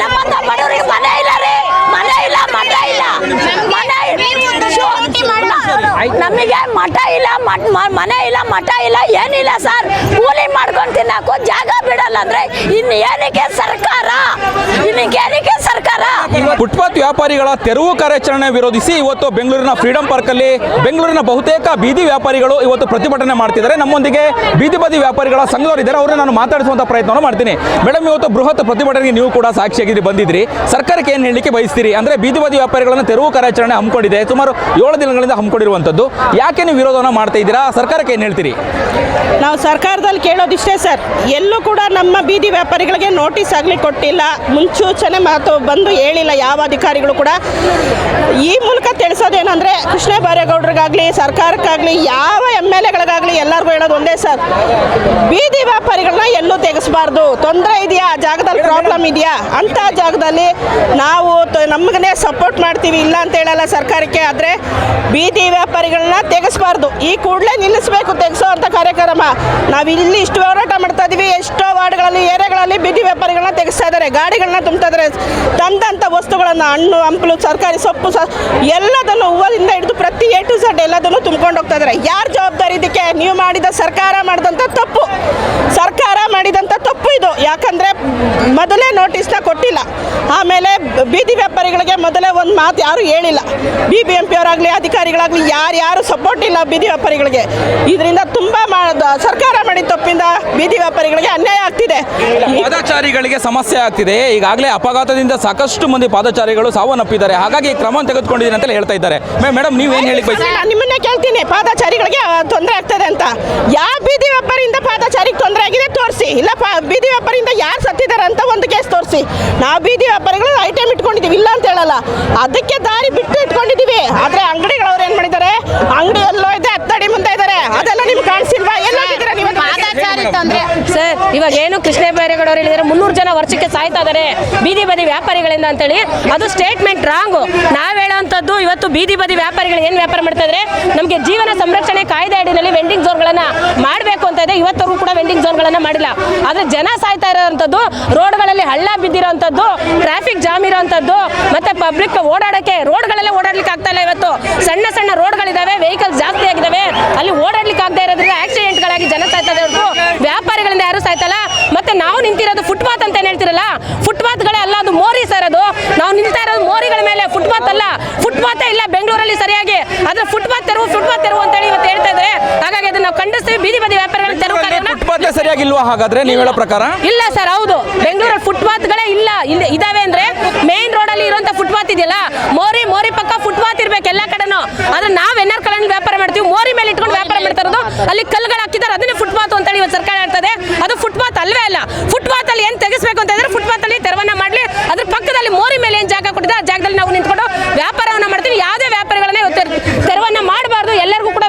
ನಮ್ಮಂತ ಬಡವರಿಗೆ ಮನೆ ಇಲ್ಲ ರೀ, ಮನೆ ಇಲ್ಲ, ಮಠ ಇಲ್ಲ, ನಮಗೆ ಮಠ ಇಲ್ಲ, ಮನೆ ಇಲ್ಲ, ಮಠ ಇಲ್ಲ, ಏನಿಲ್ಲ ಸರ್. ಕೂಲಿ ಮಾಡ್ಕೊಂಡು ತಿನ್ನಕು ಜಾಗ ಬಿಡಲ್ಲ ಅಂದ್ರೆ ಇನ್ನು ಏನಕ್ಕೆ ಸರ್ಕಾರ, ಫುಟ್ಪಾತ್ ವ್ಯಾಪಾರಿಗಳ ತೆರವು ಕಾರ್ಯಾಚರಣೆ ವಿರೋಧಿಸಿ ಇವತ್ತು ಬೆಂಗಳೂರಿನ ಫ್ರೀಡಂ ಪಾರ್ಕ್ ಅಲ್ಲಿ ಬೆಂಗಳೂರಿನ ಬಹುತೇಕ ಬೀದಿ ವ್ಯಾಪಾರಿಗಳು ಇವತ್ತು ಪ್ರತಿಭಟನೆ ಮಾಡ್ತಿದ್ದಾರೆ. ನಮ್ಮೊಂದಿಗೆ ಬೀದಿ ಬದಿ ವ್ಯಾಪಾರಿಗಳ ಸಂಘದವರಿದ್ದಾರೆ, ಅವ್ರನ್ನ ನಾನು ಮಾತಾಡಿಸುವಂತ ಪ್ರಯತ್ನವನ್ನು ಮಾಡ್ತೀನಿ. ಮೇಡಮ್, ಇವತ್ತು ಬೃಹತ್ ಪ್ರತಿಭಟನೆಗೆ ನೀವು ಕೂಡ ಸಾಕ್ಷಿಯಾಗಿದ್ದು ಬಂದಿದ್ರಿ. ಸರ್ಕಾರಕ್ಕೆ ಏನು ಹೇಳಲಿಕ್ಕೆ ಬಯಸ್ತೀರಿ? ಅಂದ್ರೆ ಬೀದಿ ಬದಿ ವ್ಯಾಪಾರಿಗಳನ್ನು ತೆರವು ಕಾರ್ಯಾಚರಣೆ ಹಮ್ಮಿಕೊಂಡಿದೆ, ಸುಮಾರು 7 ದಿನಗಳಿಂದ ಹಮ್ಮಿಕೊಂಡಿರುವಂತದ್ದು. ಯಾಕೆ ನೀವು ವಿರೋಧವನ್ನು ಮಾಡ್ತಾ ಇದ್ದೀರಾ? ಸರ್ಕಾರಕ್ಕೆ ಏನು ಹೇಳ್ತೀರಿ? ನಾವು ಸರ್ಕಾರದಲ್ಲಿ ಕೇಳೋದಿಷ್ಟೇ ಸರ್, ಎಲ್ಲೂ ಕೂಡ ನಮ್ಮ ಬೀದಿ ವ್ಯಾಪಾರಿಗಳಿಗೆ ನೋಟಿಸ್ ಆಗಲಿ ಕೊಟ್ಟಿಲ್ಲ, ಮುನ್ಸೂಚನೆ ಮಾತು ಬಂದು ಹೇಳಿಲ್ಲ ಯಾವ ಅಧಿಕಾರಿಗಳು ಕೂಡ. ಈ ಮೂಲಕ ತಿಳಿಸೋದೇನೆಂದರೆ ಕೃಷ್ಣ ಬೈರೇಗೌಡರಿಗಾಗಲಿ ಸರ್ಕಾರಕ್ಕಾಗಲಿ ಯಾವ MLAಗಳಿಗಾಗಲಿ ಎಲ್ಲರಿಗೂ ಹೇಳೋದು ಒಂದೇ ಸರ್, ಬೀದಿ ವ್ಯಾಪಾರಿಗಳನ್ನ ಎಲ್ಲೂ ತೆಗೆಸಬಾರ್ದು. ತೊಂದರೆ ಇದೆಯಾ, ಆ ಜಾಗದಲ್ಲಿ ಪ್ರಾಬ್ಲಮ್ ಇದೆಯಾ, ಅಂಥ ಜಾಗದಲ್ಲಿ ನಾವು ನಮಗನೇ ಸಪೋರ್ಟ್ ಮಾಡ್ತೀವಿ, ಇಲ್ಲ ಅಂತ ಹೇಳಲ್ಲ ಸರ್ಕಾರಕ್ಕೆ. ಆದರೆ ಬೀದಿ ವ್ಯಾಪಾರಿಗಳನ್ನ ತೆಗೆಸಬಾರ್ದು, ಈ ಕೂಡಲೇ ನಿಲ್ಲಿಸಬೇಕು ತೆಗೆಸೋ ಅಂಥ ಕಾರ್ಯಕ್ರಮ. ನಾವು ಇಲ್ಲಿ ಇಷ್ಟು ಹೋರಾಟ ಮಾಡ್ತಾ ಇದ್ದೀವಿ, ಎಷ್ಟೋ ವಾರ್ಡ್ಗಳಲ್ಲಿ ಏರಿಯಾಗಳಲ್ಲಿ ಬೀದಿ ವ್ಯಾಪಾರಿಗಳನ್ನ ತೆಗೆಸ್ತಾ ಇದ್ದಾರೆ, ಗಾಡಿಗಳನ್ನ ತುಂಬ್ತಾ ಇದ್ದಾರೆ. ತಂದಂಥ ವಸ್ತುಗಳನ್ನು ಹಣ್ಣು ಹಂಪಲು ತರಕಾರಿ ಸೊಪ್ಪು ಎಲ್ಲದನ್ನು ಹೂವದಿಂದ ಹಿಡಿದು ಪ್ರತಿ A to Z ಎಲ್ಲದನ್ನು ತುಂಬ್ಕೊಂಡು ಹೋಗ್ತಾ ಇದ್ದಾರೆ. ಯಾರು ಜವಾಬ್ದಾರಿ ಇದಕ್ಕೆ? ನೀವು ಮಾಡಿದ ಸರ್ಕಾರ ಮಾಡಿದಂಥ ತಪ್ಪು, ಸರ್ಕಾರ ಮಾಡಿದಂಥ ತಪ್ಪು ಇದು. ಯಾಕಂದರೆ ಮೊದಲೇ ನೋಟಿಸ್ನ ಕೊಟ್ಟಿಲ್ಲ, ಆಮೇಲೆ ಬೀದಿ ವ್ಯಾಪಾರಿಗಳಿಗೆ ಮೊದಲೇ ಒಂದು ಮಾತು ಯಾರು ಹೇಳಿಲ್ಲ. BBMP ಅವರಾಗಲಿ ಅಧಿಕಾರಿಗಳಾಗಲಿ ಯಾರು ಸಪೋರ್ಟ್ ಇಲ್ಲ ಬೀದಿ ವ್ಯಾಪಾರಿಗಳಿಗೆ. ಇದರಿಂದ ತುಂಬ ಸರ್ಕಾರ ಮಾಡಿದ ತಪ್ಪಿಂದ ಬೀದಿ ವ್ಯಾಪಾರಿಗಳಿಗೆ ಅನ್ಯಾಯ ಆಗ್ತಿದೆ, ಪಾದಚಾರಿಗಳಿಗೆ ಸಮಸ್ಯೆ ಆಗ್ತಿದೆ. ಈಗಾಗಲೇ ಅಪಘಾತದಿಂದ ಸಾಕಷ್ಟು ಮಂದಿ ಪಾದಚಾರಿಗಳು ಸಾವನ್ನಪ್ಪಿದ್ದಾರೆ, ಹಾಗಾಗಿ ಕ್ರಮ ತೆಗೆದುಕೊಂಡಿದ್ದೀನಿ ಅಂತ ಹೇಳ್ತಾ ಇದ್ದಾರೆ. ಮೇಡಮ್, ನೀವೇನು ಹೇಳಿ ಬಯಸ್ತೀರಿ? ನಿಮ್ಮನ್ನೇ ಕೇಳ್ತೀನಿ, ಪಾದಚಾರಿಗಳಿಗೆ ತೊಂದರೆ ಆಗ್ತದೆ ಅಂತ. ಯಾವ ಬೀದಿ ವ್ಯಾಪಾರಿಯಿಂದ ಪಾದಚಾರಿಗೆ ತೊಂದರೆ ಆಗಿದೆ ತೋರಿಸಿ, ಇಲ್ಲ ಬೀದಿ ವ್ಯಾಪಾರಿಯಿಂದ ಯಾರು ಸತ್ತಿದ್ದಾರೆ ಅಂತ ಒಂದು ಕೇಸ್ ತೋರಿಸಿ. ನಾವು ಬೀದಿ ವ್ಯಾಪಾರಿಗಳು ಐಟಮ್ ಇಟ್ಕೊಂಡಿದ್ದೀವಿ, ಇಲ್ಲ ಅಂತ ಹೇಳಲ್ಲ, ಅದಕ್ಕೆ ದಾರಿ ಬಿಟ್ಟು ಇಟ್ಕೊಂಡಿದ್ದೀವಿ. ಆದರೆ ಅಂಗಡಿಗಳವ್ರು ಏನು ಮಾಡಿದ್ದಾರೆ, ಅಂಗಡಿ ಎಲ್ಲೋ ಇದೆ, ಹತ್ತಡಿ ಮುಂದೆ ಇದ್ದಾರೆ, ಅದೆಲ್ಲ ನಿಮ್ಗೆ ಕಾಣಿಸಿಲ್ವಾ? ಎಲ್ಲ ನೀವು ಪಾದಚಾರಿ ತೊಂದರೆ ಸರ್. ಇವಾಗ ಏನು ಕೃಷ್ಣ ಬೈರೇಗೌಡರು ಹೇಳಿದರೆ 300 ಜನ ವರ್ಷಕ್ಕೆ ಸಾಯ್ತಾ ಇದ್ದಾರೆ ಬೀದಿ ಬದಿ ವ್ಯಾಪಾರಿಗಳಿಂದ ಅಂತೇಳಿ, ಅದು ಸ್ಟೇಟ್ಮೆಂಟ್ ರಾಂಗು. ನಾವು ಹೇಳೋವಂಥದ್ದು ಇವತ್ತು ಬೀದಿ ಬದಿ ವ್ಯಾಪಾರಿಗಳು ಏನು ವ್ಯಾಪಾರ ಮಾಡ್ತಾ ಇದ್ದಾರೆ, ನಮಗೆ ಜೀವನ ಸಂರಕ್ಷಣೆ ಕಾಯ್ದೆ ಅಡಿಯಲ್ಲಿ ವೆಂಡಿಂಗ್ ಝೋನ್ಗಳನ್ನು ಮಾಡಬೇಕು ಅಂತ ಇದೆ. ಇವತ್ತವರೆಗೂ ಕೂಡ ವೆಂಡಿಂಗ್ ಝೋನ್ಗಳನ್ನು ಮಾಡಿಲ್ಲ. ಆದರೆ ಜನ ಸಾಯ್ತಾ ಇರೋವಂಥದ್ದು, ರೋಡ್ಗಳಲ್ಲಿ ಹಳ್ಳ ಬಿದ್ದಿರೋವಂಥದ್ದು, ಟ್ರಾಫಿಕ್ ಜಾಮ್ ಇರೋವಂಥದ್ದು, ಮತ್ತೆ ಪಬ್ಲಿಕ್ ಓಡಾಡೋಕ್ಕೆ ರೋಡ್ಗಳಲ್ಲೇ ಓಡಾಡ್ಲಿಕ್ಕೆ ಆಗ್ತಾ ಇಲ್ಲ. ಇವತ್ತು ಸಣ್ಣ ಸಣ್ಣ ರೋಡ್ಗಳಿದ್ದಾವೆ, ವೆಹಿಕಲ್ಸ್ ಜಾಸ್ತಿ ಆಗಿದ್ದಾವೆ, ಅಲ್ಲಿ ಓಡಾಡ್ಲಿಕ್ಕೆ ಆಗದೆ ಇರೋದ್ರಿಂದ ಆಕ್ಸಿಡೆಂಟ್ಗಳಾಗಿ ಜನ ಸಾಯ್ತಾ ಇದ್ದಾರೆ. ವ್ಯಾಪಾರಿಗಳಿಂದ ಯಾರು ಸಾಯ್ತಲ್ಲ. ಮತ್ತೆ ನಾವು ನಿಂತಿರೋದು ಫುಟ್ಪಾತ್ ಅಂತ ಏನು ಹೇಳ್ತಿರಲ್ಲ, ಫುಟ್ಪಾತ್ಗಳೇ ಅಲ್ಲ, ಅದು ಮೋರಿ ಸರ್. ಅದು ನಾವು ನಿಲ್ತಾ ಇರೋದು ಮೋರಿಗಳ ಮೇಲೆ, ಫುಟ್ಪಾತ್ ಅಲ್ಲ. ಫುಟ್ಪಾತೇ ಇಲ್ಲ ಬೆಂಗಳೂರಲ್ಲಿ ಸರಿಯಾಗಿ, ಆದ್ರೆ ಫುಟ್ಪಾತ್ ತೆರವು ಅಂತೇಳಿ ಇವತ್ತು ಹೇಳ್ತಾ ಇದ್ದಾರೆ. ಹಾಗಾಗಿ ಅದನ್ನ ನಾವು ಖಂಡಿಸ್ತೀವಿ. ಬೀದಿ ಬದಿ ವ್ಯಾಪಾರಿಗಳ ತೆರವು ಫುಟ್ಪಾತ್ ಸರಿಯಾಗಿಲ್ವಾ? ಹಾಗಾದ್ರೆ ನೀವು ಹೇಳೋ ಪ್ರಕಾರ ಇಲ್ಲ ಸರ್. ಹೌದು, ಬೆಂಗಳೂರಲ್ಲಿ ಫುಟ್ಪಾತ್ಗಳೇ ಇಲ್ಲ. ಇದಾವೆ ಅಂದ್ರೆ ಮೇನ್ ರೋಡ್ ಅಲ್ಲಿ ಇರುವಂತ ಫುಟ್ಪಾತ್ ಇದೆಯಲ್ಲ, ಮೋರಿ ಪಕ್ಕ ಫುಟ್ಪಾತ್ ಇರ್ಬೇಕು ಎಲ್ಲ ಕಡೆನೂ. ಆದ್ರೆ ನಾವು NR ಕಡೆಯಲ್ಲಿ ವ್ಯಾಪಾರ ಮಾಡ್ತೀವಿ, ಮೋರಿ ಮೇಲೆ ಇಟ್ಕೊಂಡು ವ್ಯಾಪಾರ ಮಾಡ್ತಾ ಇರೋದು. ಅಲ್ಲಿ ಕಲ್ಲುಗಳು ಹಾಕಿದ್ದಾರೆ, ಅದನ್ನೇ ಫುಟ್ಪಾತ್ ಅಂತೇಳಿ ಇವತ್ತು ಸರ್ಕಾರ ಹೇಳ್ತದೆ. ಅದು ಫುಟ್ಪಾತ್ ಅಲ್ವೇ ಅಲ್ಲ. ಫುಟ್ಪಾತ್ ಅಲ್ಲಿ ಏನು ತೆಗಿಸ್ಬೇಕು ಅಂತ ಇದ್ರೆ ಫುಟ್ಪಾತ್ ಅಲ್ಲಿ ತೆರವನ್ನ ಮಾಡಲಿ, ಅದ್ರ ಪಕ್ಕದಲ್ಲಿ ಮೋರಿ ಮೇಲೆ ಏನು ಜಾಗ ಕೊಟ್ಟಿದೆ ಆ ಜಾಗದಲ್ಲಿ ನಾವು ನಿಂತ್ಕೊಂಡು ವ್ಯಾಪಾರವನ್ನ ಮಾಡ್ತೀವಿ. ಯಾವುದೇ ವ್ಯಾಪಾರಿಗಳನ್ನ ತೆರವನ್ನ ಮಾಡಬಾರ್ದು, ಎಲ್ಲರಿಗೂ ಕೂಡ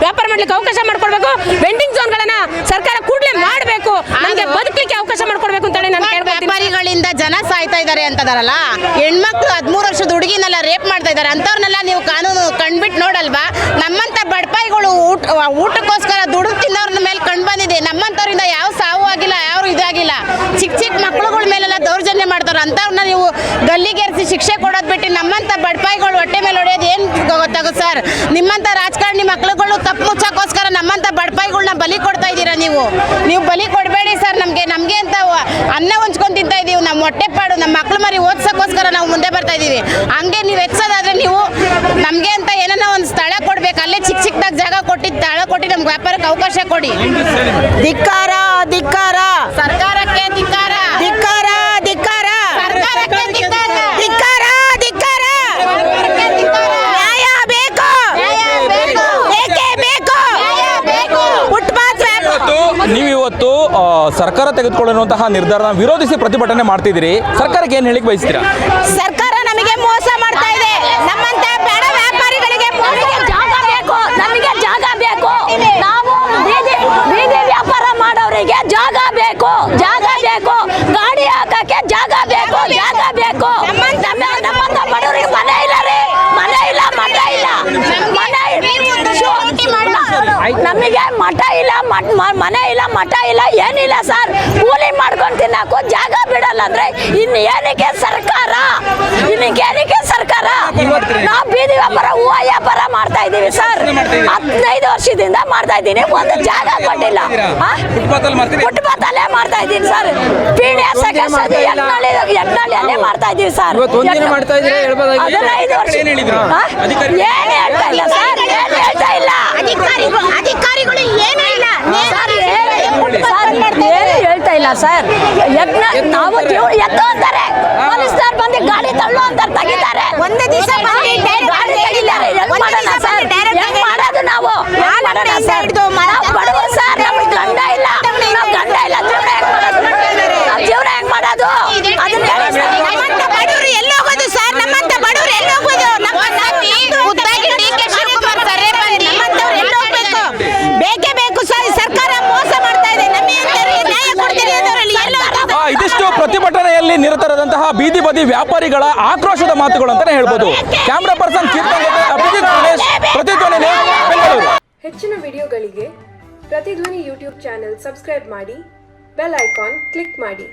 ವ್ಯಾಪಾರ ಮಾಡ್ಲಿಕ್ಕೆ ಅವಕಾಶ ಮಾಡ್ಕೊಡ್ಬೇಕು. ವೆಂಡಿಂಗ್ ಝೋನ್ಗಳನ್ನ ಸರ್ಕಾರ ಕೂಡಲೇ ಮಾಡಬೇಕು, ನಮಗೆ ಬದುಕಲಿಕ್ಕೆ ಅವಕಾಶ ಮಾಡ್ಕೊಡ್ಬೇಕು ಅಂತ ಹೇಳಿ ನಾನು ಕೇಳ್ಕೊಳ್ತೀನಿ. ವ್ಯಾಪಾರಿಗಳಿಂದ ಜನ ಸಾಯ್ತಾ ಇದ್ದಾರೆ ಅಂತದಾರಲ್ಲ, ಹೆಣ್ಮಕ್ಳು 13 ವರ್ಷದ ಹುಡುಗಿನೆಲ್ಲ ರೇಪ್ ಮಾಡ್ತಾ ಇದ್ದಾರೆ, ಅಂತವ್ರನ್ನೆಲ್ಲ ನೀವು ಕಾನೂನು ಕಂಡ್ಬಿಟ್ಟು ನೋಡಲ್ವಾ? ನಮ್ಮಂತ ಬಡಪಾಯಿಗಳು ಊಟಕ್ಕೋಸ್ಕರ ದುಡ್ಡು ತಿನ್ನೋರ್ನ ಮೇಲೆ ಕಂಡು ಬಂದಿದೆ. ನಮ್ಮಂತವ್ರಿಂದ ಯಾವ ಸಾವು ಆಗಿಲ್ಲ, ಯಾವ ಇದಾಗಿಲ್ಲ. ಚಿಕ್ಕ ಮಕ್ಳುಗಳ ಮೇಲೆಲ್ಲ ದೌರ್ಜನ್ಯ ಮಾಡ್ತಾರೆ, ಅಂತವ್ರನ್ನ ನೀವು ಗಲ್ಲಿಗೇರಿಸಿ ಶಿಕ್ಷೆ ಕೊಡೋದು ಬಿಟ್ಟು ನಮ್ಮಂತ ಬಡಪಾಯಿಗಳು ಹೊಟ್ಟೆ ಮೇಲೆ ಹೊಡೆಯೋದು ಏನು ಗೊತ್ತಾಗುತ್ತೆ ಸರ್? ನಿಮ್ಮಂತ ರಾಜಕಾರಣಿ ಮಕ್ಳುಗಳು ತಪ್ಪು ಮುಚ್ಚಕ್ಕೋಸ್ಕರ ನಮ್ಮಂತ ಬಡಪಾಯಿಗಳನ್ನ ಬಲಿ ಕೊಡ್ತಾ ಇದ್ದೀರಾ. ನೀವು ಬಲಿ ಕೊಡಬೇಡಿ ಸರ್. ನಮಗೆ ಅಂತ ಅನ್ನ ಹೊಂಚ್ಕೊಂಡು ತಿಂತಾ ಇದೀವಿ, ನಮ್ಮ ಹೊಟ್ಟೆಪಾಡು, ನಮ್ಮ ಮಕ್ಳು ಮರಿ ಓದ್ಸೋಕ್ಕೋಸ್ಕರ ನಾವು ಮುಂದೆ ಬರ್ತಾ ಇದೀವಿ. ಹಂಗೆ ನೀವು ಹೆಚ್ಚೋದಾದ್ರೆ ನೀವು ನಮಗೆ ಅಂತ ಏನನ್ನ ಒಂದು ಸ್ಥಳ ಕೊಡ್ಬೇಕು, ಅಲ್ಲೇ ಚಿಕ್ಕದಾಗಿ ಜಾಗ ಸ್ಥಳ ಕೊಟ್ಟು ನಮ್ಗೆ ವ್ಯಾಪಾರಕ್ಕೆ ಅವಕಾಶ ಕೊಡಿ. ಧಿಕ್ಕಾರ ಧಿಕ್ಕಾರ, ಸರ್ಕಾರಕ್ಕೆ ಧಿಕ್ಕಾರ, ಧಿಕ್ಕಾರ ಧಿಕ್ಕಾರ, ಸರ್ಕಾರಕ್ಕೆ ಧಿಕ್ಕಾರ, ಧಿಕ್ಕಾರ ಧಿಕ್ಕಾರ. ನ್ಯಾಯ ಬೇಕು, ಬೇಕೇ ಬೇಕು. ಫುಟ್ಪಾತ್ ನೀವು ಇವತ್ತು ಸರ್ಕಾರ ತೆಗೆದುಕೊಳ್ಳುವಂತಹ ನಿರ್ಧಾರನ ವಿರೋಧಿಸಿ ಪ್ರತಿಭಟನೆ ಮಾಡ್ತಿದ್ದೀರಿ. ಸರ್ಕಾರಕ್ಕೆ ಏನು ಹೇಳಿಕ್ ಬಯಸ್ತೀರಾ? ಸರ್ಕಾರ ನಮಗೆ ಮೋಸ ಮಾಡ್ತಾ ಇದೆ. ನಮ್ಮಂತ ಬಡ ವ್ಯಾಪಾರಿಗಳಿಗೆ ಜಾಗ ಬೇಕು, ನಮಗೆ ಜಾಗ ಬೇಕು. ನಾವು ಬೀದಿ ವ್ಯಾಪಾರ ಮಾಡೋರಿಗೆ ಜಾಗ ಬೇಕು, ಗಾಡಿ ಹಾಕಕ್ಕೆ ಜಾಗ ಬೇಕು. ನಮ್ಮಂತ ಬಡವರಿಗೆ ಮನೆ ಇಲ್ಲ ರೀ, ಮನೆ ಇಲ್ಲ, ಮಠ ಇಲ್ಲ, ನಮಗೆ ಮಠ ಇಲ್ಲ ಮನೆ ಇಲ್ಲ ಮಠ ಇಲ್ಲ ಏನಿಲ್ಲ ಸರ್. ಕೂಲಿ ಮಾಡ್ಕೊಂಡು ತಿನ್ನಕ್ಕೂ ಜಾಗ ಬಿಡಲ್ಲ ಅಂದ್ರೆ ಇನ್ನು ಏನಕ್ಕೆ ಸರ್ಕಾರ, ನಾವು ಬೀದಿ ವ್ಯಾಪಾರ ಹೂವು ವ್ಯಾಪಾರ ಮಾಡ್ತಾ ಇದೀವಿ ಸರ್. 15 ವರ್ಷದಿಂದ ಮಾಡ್ತಾ ಇದ್ದೀನಿ, ಒಂದು ಜಾಗ ಕೊಟ್ಟಿಲ್ಲ. ಫುಟ್ಪಾತಲ್ಲೇ ಮಾಡ್ತಾ ಇದ್ದೀನಿ ಸರ್. ಯಜ್ಞಳ್ಳಿಯಲ್ಲೇ ಮಾಡ್ತಾ ಇದೀವಿ ಸರ್. 15 ವರ್ಷ ಏನು ಹೇಳ್ತಾ ಇಲ್ಲ ಸರ್, ಏನು ಹೇಳ್ತಾ ಇಲ್ಲ ಅಧಿಕಾರಿಗಳು ಏನೂ ಇಲ್ಲ ಏನು ಹೇಳ್ತಾ ಇಲ್ಲ ಸರ್. ಯಜ್ಞ ನಾವು ಎತ್ತು ಅಂತಾರೆ, ಪೊಲೀಸ್ನವ್ರು ಬಂದು ಗಾಡಿ ತಳ್ಳು ಅಂತಾರೆ, ತೆಗಿತಾರೆ. ಒಂದೇ ದಿವಸ ಗಾಡಿ ತೆಗಿತಾರೆ. ಹೆಂಗ್ ಮಾಡೋಣ ಸರ್? ಹೆಂಗ್ ಮಾಡೋದು ನಾವು? ಬಡವರು ಸರ್, ನಮ್ಗೆ ಗಂಡ ಇಲ್ಲ, ನಾವು ಗಂಡ ಇಲ್ಲ, ಜೀವನ ಹೆಂಗ್ ಮಾಡೋದು? ನಾವು ಜೀವನ ಹೆಂಗ್ ಮಾಡೋದು ಅದನ್ನ ಹೇಳಿ ಸರ್. ನಮ್ಮಂತ ಬಡವರು ಎಲ್ಲಿ ಹೋಗೋದು ಸರ್? ನಮ್ಮಂತ ಬಡವರು ಎಲ್ಲಿ ಹೋಗೋದು? ಖುದ್ದಾಗಿ ಡಿ.ಕೆ. ಶಿವಕುಮಾರ್ ಸರ್ ನಮ್ಮಂತವ್ರು ಎಲ್ಲಿ ಹೋಗ್ಬೇಕು? ಬೇಕೇ ಬೇಕು ಸರ್. ಸರ್ಕಾರ ಮೋಸ ಮಾಡ್ತಾ ಇದೆ. ನಮಗೆ ನ್ಯಾಯ ಕೊಡ್ತೀರಿ ಅನ್ನೋರಲ್ಲಿ ಎಲ್ಲ ಇದಿಷ್ಟು ಪ್ರತಿಭಟನೆಯಲ್ಲಿ ನಿರತರಾದಂತಹ ಬೀದಿ ಬದಿ ವ್ಯಾಪಾರಿಗಳ ಆಕ್ರೋಶದ ಮಾತುಗಳು ಅಂತಾನೆ ಹೇಳ್ಬೋದು. ಕ್ಯಾಮ್ರಾ ಪರ್ಸನ್ ಕೀರ್ತನ್ ಜೊತೆ ಅಭಿಜಿತ್ ಗಣೇಶ್, ಪ್ರತಿಧ್ವನಿ ನ್ಯೂಸ್, ಬೆಂಗಳೂರು. ಹೆಚ್ಚಿನ ವಿಡಿಯೋಗಳಿಗೆ ಪ್ರತಿಧ್ವನಿ ಯೂಟ್ಯೂಬ್ ಚಾನೆಲ್ ಸಬ್ಸ್ಕ್ರೈಬ್ ಮಾಡಿ, ಬೆಲ್ ಐಕಾನ್ ಕ್ಲಿಕ್ ಮಾಡಿ.